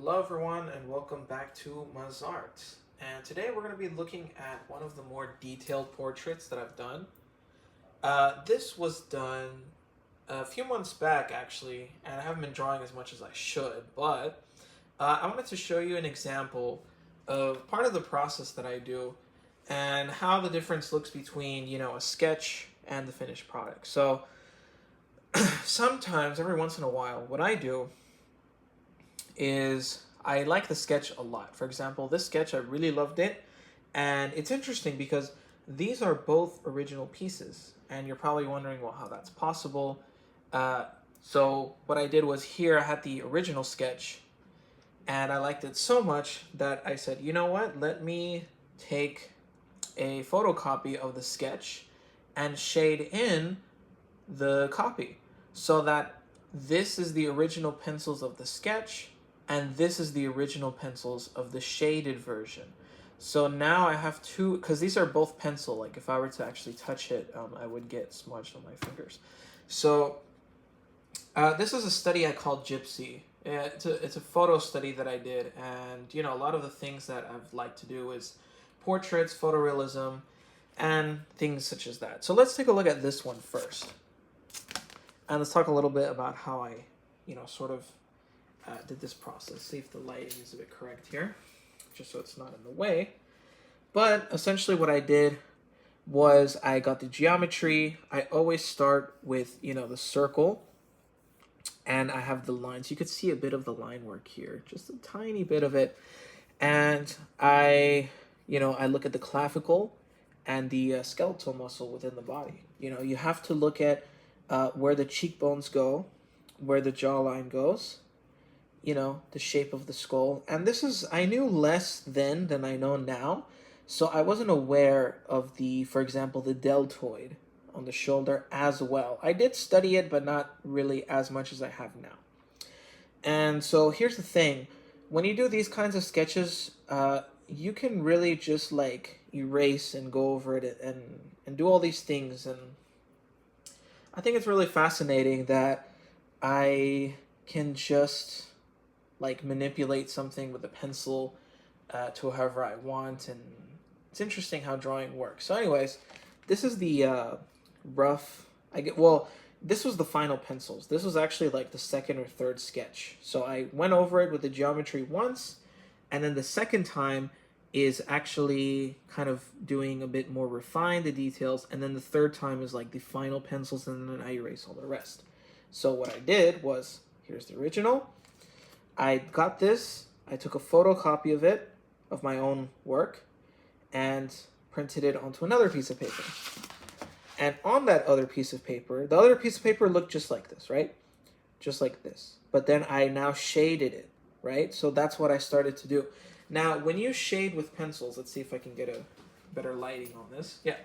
Hello everyone and welcome back to Mazart. And today we're going to be looking at one of the more detailed portraits that I've done. This was done a few months back actually, and I haven't been drawing as much as I should, but I wanted to show you an example of part of the process that I do and how the difference looks between, a sketch and the finished product. So sometimes, every once in a while, what I do is I like the sketch a lot. For example, this sketch, I really loved it. And it's interesting because these are both original pieces. And you're probably wondering, well, how that's possible. So what I did was here I had the original sketch and I liked it so much that I said, you know what, let me take a photocopy of the sketch and shade in the copy so that this is the original pencils of the sketch and this is the original pencils of the shaded version. So now I have two, because these are both pencil, like if I were to actually touch it, I would get smudged on my fingers. So this is a study I called Gypsy. It's a photo study that I did, and a lot of the things that I've liked to do is portraits, photorealism, and things such as that. So let's take a look at this one first. And let's talk a little bit about how I, sort of did this process. See if the lighting is a bit correct here, just so it's not in the way. But essentially what I did was I got the geometry. I always start with, the circle, and I have the lines. You could see a bit of the line work here, just a tiny bit of it. And I look at the clavicle and the skeletal muscle within the body. You have to look at where the cheekbones go, where the jawline goes, the shape of the skull. And I knew less then than I know now. So I wasn't aware of for example, the deltoid on the shoulder as well. I did study it, but not really as much as I have now. And so here's the thing. When you do these kinds of sketches, you can really just like erase and go over it and do all these things. And I think it's really fascinating that I can just like manipulate something with a pencil to however I want, and it's interesting how drawing works. So anyways, this is the rough, this was the final pencils. This was actually like the second or third sketch. So I went over it with the geometry once, and then the second time is actually kind of doing a bit more refined, the details, and then the third time is like the final pencils, and then I erase all the rest. So what I did was, here's the original. I got this, I took a photocopy of it, of my own work, and printed it onto another piece of paper. And on that other piece of paper, the other piece of paper looked just like this, right? Just like this. But then I now shaded it, right? So that's what I started to do. Now, when you shade with pencils, let's see if I can get a better lighting on this. Yeah.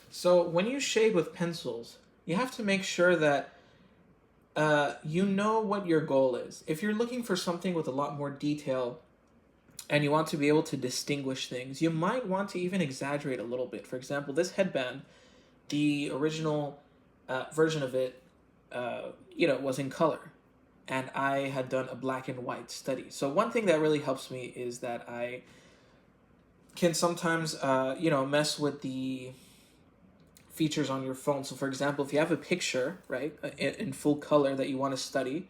So when you shade with pencils, you have to make sure that you know what your goal is. If you're looking for something with a lot more detail and you want to be able to distinguish things, you might want to even exaggerate a little bit. For example, this headband, the original version of it, was in color. And I had done a black and white study. So one thing that really helps me is that I can sometimes, mess with the features on your phone. So for example, if you have a picture, right, in full color that you want to study,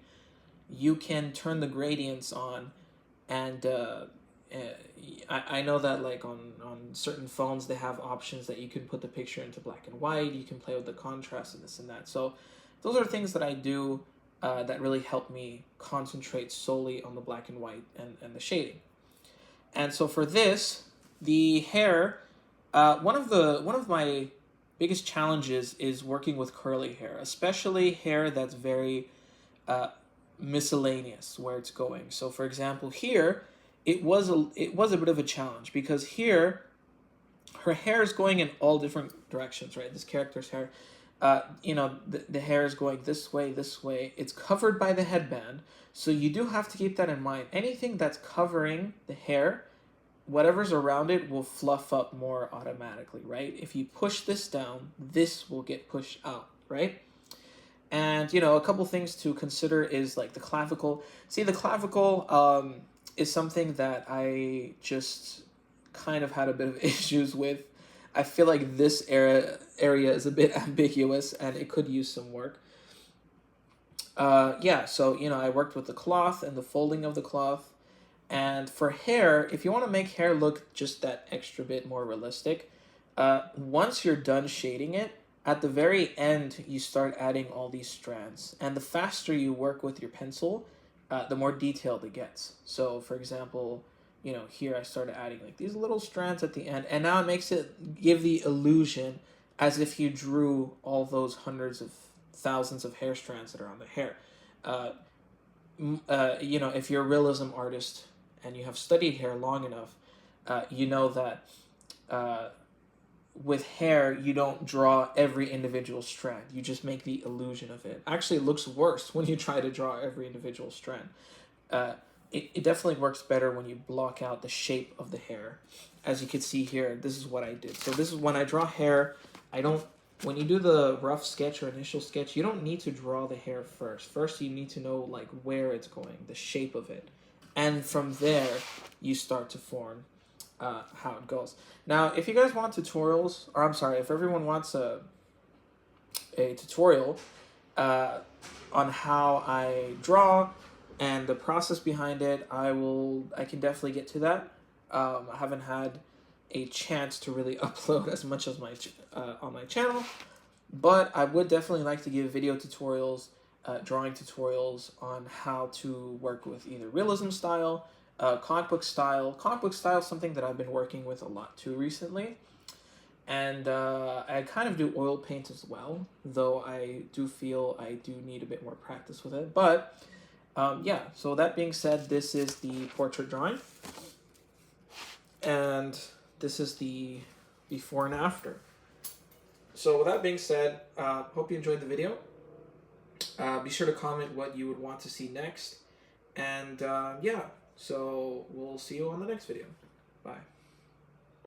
you can turn the gradients on. And I know that like on certain phones, they have options that you can put the picture into black and white. You can play with the contrast and this and that. So those are things that I do that really help me concentrate solely on the black and white and the shading. And so for this, the hair, one of my biggest challenges is working with curly hair, especially hair that's very miscellaneous where it's going. So for example, here it was a bit of a challenge because here her hair is going in all different directions, right? This character's hair, the hair is going this way. It's covered by the headband, so you do have to keep that in mind. Anything that's covering the hair, whatever's around it will fluff up more automatically, right? If you push this down, this will get pushed out, right? And, you know, a couple things to consider is like the clavicle. See, the clavicle is something that I just kind of had a bit of issues with. I feel like this area is a bit ambiguous and it could use some work. Yeah, so, you know, I worked with the cloth and the folding of the cloth. And for hair, if you want to make hair look just that extra bit more realistic, once you're done shading it, at the very end, you start adding all these strands. And the faster you work with your pencil, the more detailed it gets. So, for example, you know, here I started adding like these little strands at the end, and now it makes it give the illusion as if you drew all those hundreds of thousands of hair strands that are on the hair. Uh, you know, if you're a realism artist and you have studied hair long enough, you know that uh, with hair, you don't draw every individual strand. You just make the illusion of it. Actually, it looks worse when you try to draw every individual strand. Uh, it definitely works better when you block out the shape of the hair. As you can see here, this is what I did. So this is when I draw hair, I don't, when you do the rough sketch or initial sketch, you don't need to draw the hair first. First, you need to know like where it's going, the shape of it. And from there, you start to form how it goes. Now, if you guys want tutorials, or I'm sorry, if everyone wants a tutorial on how I draw and the process behind it, I can definitely get to that. I haven't had a chance to really upload as much as my on my channel, but I would definitely like to give video tutorials, drawing tutorials on how to work with either realism style, comic book style. Comic book style is something that I've been working with a lot too recently. And I kind of do oil paint as well, though I do feel I do need a bit more practice with it. But yeah, so that being said, this is the portrait drawing. And this is the before and after. So with that being said, hope you enjoyed the video. Be sure to comment what you would want to see next. And yeah, so we'll see you on the next video. Bye.